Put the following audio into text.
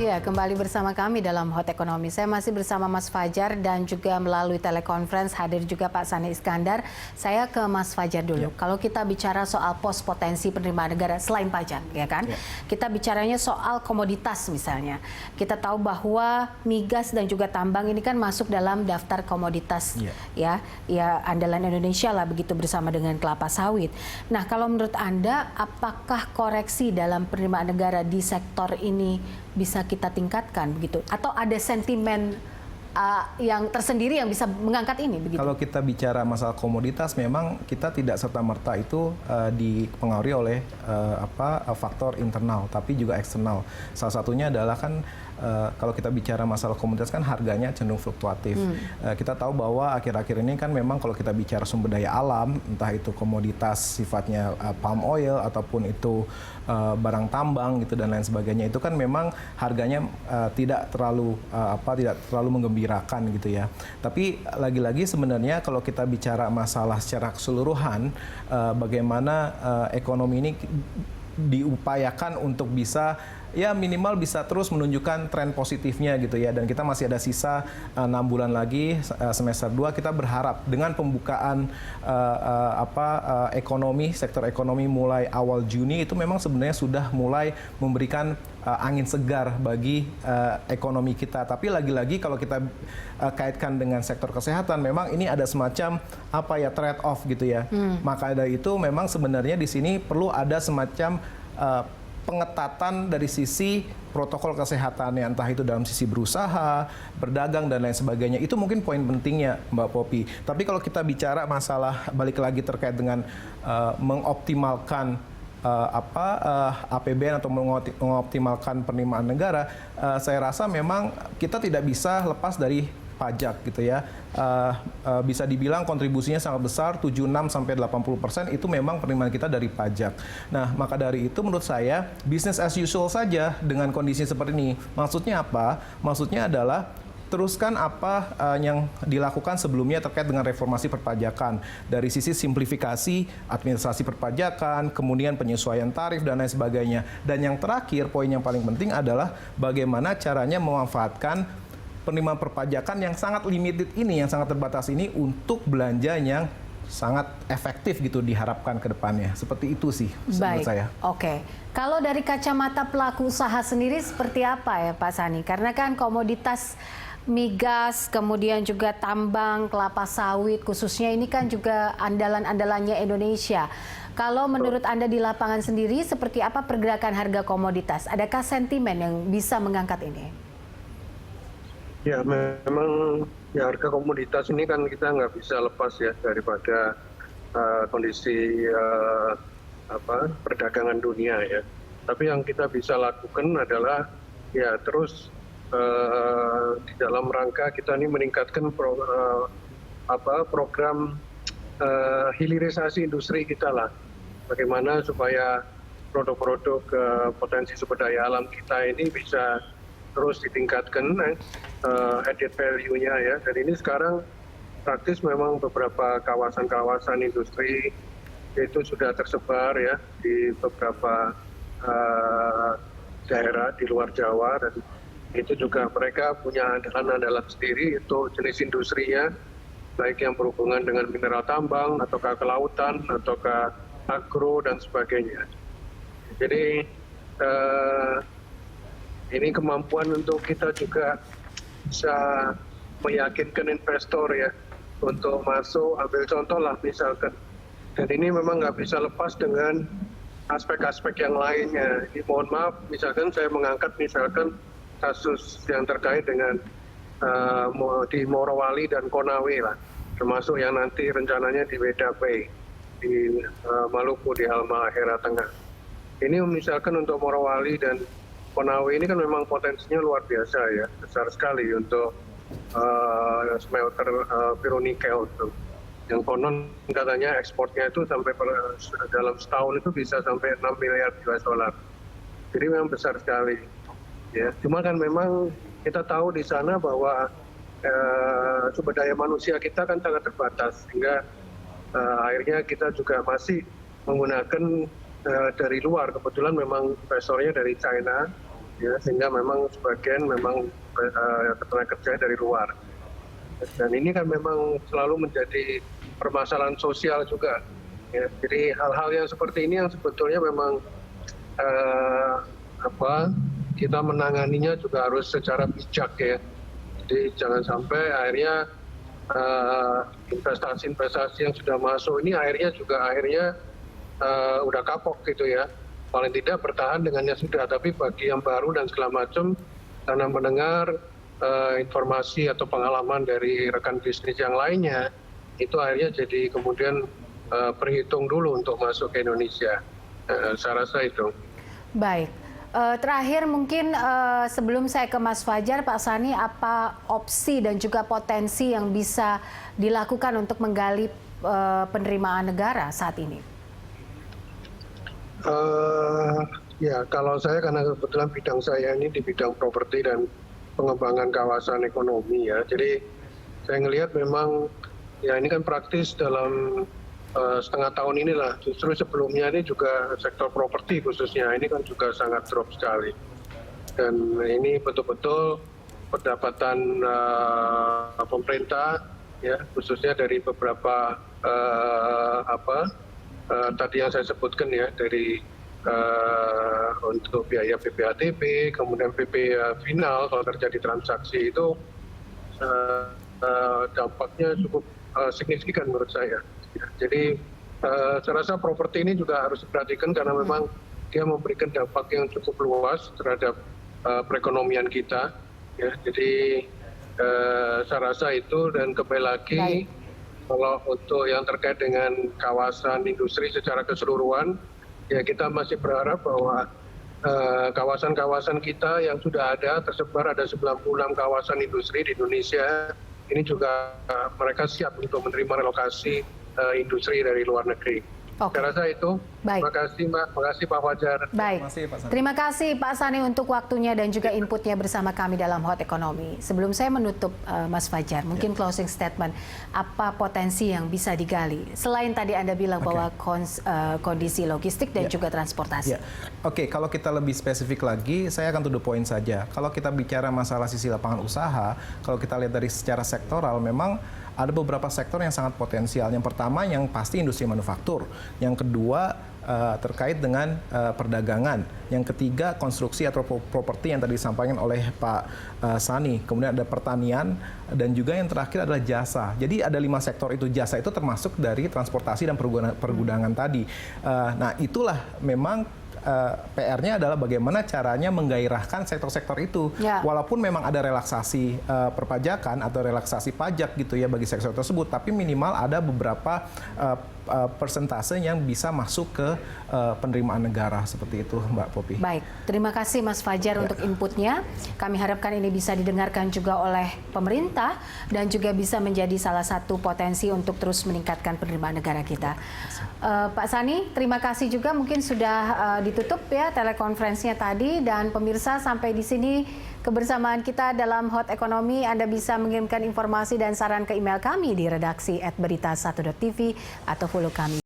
Ya, kembali bersama kami dalam Hot Ekonomi. Saya masih bersama Mas Fajar dan juga melalui telekonferensi hadir juga Pak Sani Iskandar. Saya ke Mas Fajar dulu. Ya. Kalau kita bicara soal pos potensi penerimaan negara selain pajak, ya kan? Ya. Kita bicaranya soal komoditas misalnya. Kita tahu bahwa migas dan juga tambang ini kan masuk dalam daftar komoditas ya andalan Indonesia lah begitu bersama dengan kelapa sawit. Nah, kalau menurut Anda apakah koreksi dalam penerimaan negara di sektor ini bisa kita tingkatkan begitu, atau ada sentimen yang tersendiri yang bisa mengangkat ini begitu? Kalau kita bicara masalah komoditas, memang kita tidak serta-merta itu dipengaruhi oleh faktor internal, tapi juga eksternal. Salah satunya adalah kan kalau kita bicara masalah komoditas kan harganya cenderung fluktuatif. Kita tahu bahwa akhir-akhir ini kan memang kalau kita bicara sumber daya alam, entah itu komoditas sifatnya palm oil ataupun itu barang tambang gitu dan lain sebagainya, itu kan memang harganya tidak terlalu menggembirakan gitu ya. Tapi lagi-lagi sebenarnya kalau kita bicara masalah secara keseluruhan, bagaimana ekonomi ini diupayakan untuk bisa ya minimal bisa terus menunjukkan tren positifnya gitu ya, dan kita masih ada sisa 6 bulan lagi semester 2. Kita berharap dengan pembukaan ekonomi, sektor ekonomi mulai awal Juni itu memang sebenarnya sudah mulai memberikan angin segar bagi ekonomi kita. Tapi lagi-lagi kalau kita kaitkan dengan sektor kesehatan, memang ini ada semacam trade off gitu ya. Maka dari itu memang sebenarnya di sini perlu ada semacam pengetatan dari sisi protokol kesehatan, entah itu dalam sisi berusaha, berdagang dan lain sebagainya. Itu mungkin poin pentingnya, Mbak Poppy. Tapi kalau kita bicara masalah balik lagi terkait dengan mengoptimalkan APBN atau mengoptimalkan penerimaan negara, saya rasa memang kita tidak bisa lepas dari pajak gitu ya. Bisa dibilang kontribusinya sangat besar, 76-80% itu memang penerimaan kita dari pajak. Nah, maka dari itu menurut saya business as usual saja dengan kondisi seperti ini. Maksudnya apa? Maksudnya adalah teruskan apa yang dilakukan sebelumnya terkait dengan reformasi perpajakan. Dari sisi simplifikasi administrasi perpajakan, kemudian penyesuaian tarif dan lain sebagainya. Dan yang terakhir, poin yang paling penting adalah bagaimana caranya memanfaatkan penerimaan perpajakan yang sangat limited ini, yang sangat terbatas ini untuk belanja yang sangat efektif gitu diharapkan ke depannya. Seperti itu sih menurut saya. Oke. Kalau dari kacamata pelaku usaha sendiri seperti apa ya Pak Sani? Karena kan komoditas migas, kemudian juga tambang, kelapa sawit khususnya ini kan juga andalan-andalannya Indonesia. Kalau menurut Anda di lapangan sendiri seperti apa pergerakan harga komoditas? Adakah sentimen yang bisa mengangkat ini? Ya, memang ya harga komoditas ini kan kita nggak bisa lepas ya daripada kondisi perdagangan dunia ya. Tapi yang kita bisa lakukan adalah ya terus di dalam rangka kita ini meningkatkan program hilirisasi industri kita lah. Bagaimana supaya produk-produk potensi sumber daya alam kita ini bisa terus ditingkatkan added value-nya ya. Dan ini sekarang praktis memang beberapa kawasan-kawasan industri itu sudah tersebar ya di beberapa daerah di luar Jawa, dan itu juga mereka punya andalan-andalan sendiri untuk jenis industrinya, baik yang berhubungan dengan mineral tambang ataukah kelautan ataukah agro dan sebagainya. Jadi ini kemampuan untuk kita juga bisa meyakinkan investor ya untuk masuk. Ambil contoh lah misalkan, dan ini memang nggak bisa lepas dengan aspek-aspek yang lainnya. Ini mohon maaf, misalkan saya mengangkat misalkan kasus yang terkait dengan di Morowali dan Konawe lah, termasuk yang nanti rencananya di Weda Bay di Maluku di Halmahera Tengah. Ini misalkan untuk Morowali dan Konawe ini kan memang potensinya luar biasa ya, besar sekali untuk smelter pironikel itu. Yang konon katanya ekspornya itu sampai dalam setahun itu bisa sampai 6 miliar US dollar. Jadi memang besar sekali. Ya, cuma kan memang kita tahu di sana bahwa sumber daya manusia kita kan sangat terbatas, sehingga akhirnya kita juga masih menggunakan dari luar. Kebetulan memang investornya dari China, ya, sehingga memang sebagian memang tenaga kerja dari luar. Dan ini kan memang selalu menjadi permasalahan sosial juga. Ya, jadi hal-hal yang seperti ini yang sebetulnya memang kita menanganinya juga harus secara bijak ya. Jadi jangan sampai akhirnya investasi-investasi yang sudah masuk ini akhirnya udah kapok gitu ya. Paling tidak bertahan dengan yang sudah, tapi bagi yang baru dan segala macam, karena mendengar informasi atau pengalaman dari rekan bisnis yang lainnya, itu akhirnya jadi kemudian berhitung dulu untuk masuk ke Indonesia. Saya rasa itu. Baik. Terakhir mungkin sebelum saya ke Mas Fajar, Pak Sani, apa opsi dan juga potensi yang bisa dilakukan untuk menggali penerimaan negara saat ini? Ya, kalau saya karena kebetulan bidang saya ini di bidang properti dan pengembangan kawasan ekonomi ya. Jadi saya ngelihat memang ya ini kan praktis dalam setengah tahun inilah. Justru sebelumnya ini juga sektor properti khususnya ini kan juga sangat drop sekali. Dan ini betul-betul pendapatan pemerintah ya khususnya dari beberapa tadi yang saya sebutkan ya dari untuk biaya PPATB, kemudian PP final kalau terjadi transaksi itu dampaknya cukup signifikan menurut saya. Jadi saya rasa properti ini juga harus diperhatikan karena memang dia memberikan dampak yang cukup luas terhadap perekonomian kita. Ya, jadi saya rasa itu dan kembali lagi kalau untuk yang terkait dengan kawasan industri secara keseluruhan, ya kita masih berharap bahwa kawasan-kawasan kita yang sudah ada, tersebar ada 96 kawasan industri di Indonesia, ini juga mereka siap untuk menerima relokasi industri dari luar negeri. Oke. Saya rasa itu. Baik. Terima kasih Mbak, terima kasih Pak Fajar. Baik, terima kasih Pak Sani untuk waktunya dan juga inputnya bersama kami dalam Hot Economy. Sebelum saya menutup Mas Fajar, mungkin closing statement, apa potensi yang bisa digali? Selain tadi Anda bilang bahwa kondisi logistik dan juga transportasi. Oke, kalau kita lebih spesifik lagi, saya akan to the point saja. Kalau kita bicara masalah sisi lapangan usaha, kalau kita lihat dari secara sektoral, memang ada beberapa sektor yang sangat potensial. Yang pertama yang pasti industri manufaktur. Yang kedua terkait dengan perdagangan. Yang ketiga konstruksi atau properti yang tadi disampaikan oleh Pak Sani. Kemudian ada pertanian dan juga yang terakhir adalah jasa. Jadi ada 5 sektor itu. Jasa itu termasuk dari transportasi dan pergudangan tadi. Nah itulah memang PR-nya adalah bagaimana caranya menggairahkan sektor-sektor itu. Walaupun memang ada relaksasi perpajakan atau relaksasi pajak gitu ya bagi sektor tersebut, tapi minimal ada beberapa persentase yang bisa masuk ke penerimaan negara seperti itu, Mbak Popi. Baik, terima kasih Mas Fajar untuk inputnya. Kami harapkan ini bisa didengarkan juga oleh pemerintah dan juga bisa menjadi salah satu potensi untuk terus meningkatkan penerimaan negara kita. Pak Sani, terima kasih juga mungkin sudah ditutup ya telekonferensinya tadi, dan pemirsa sampai di sini kebersamaan kita dalam Hot Economy. Anda bisa mengirimkan informasi dan saran ke email kami di redaksi @berita1.tv atau follow kami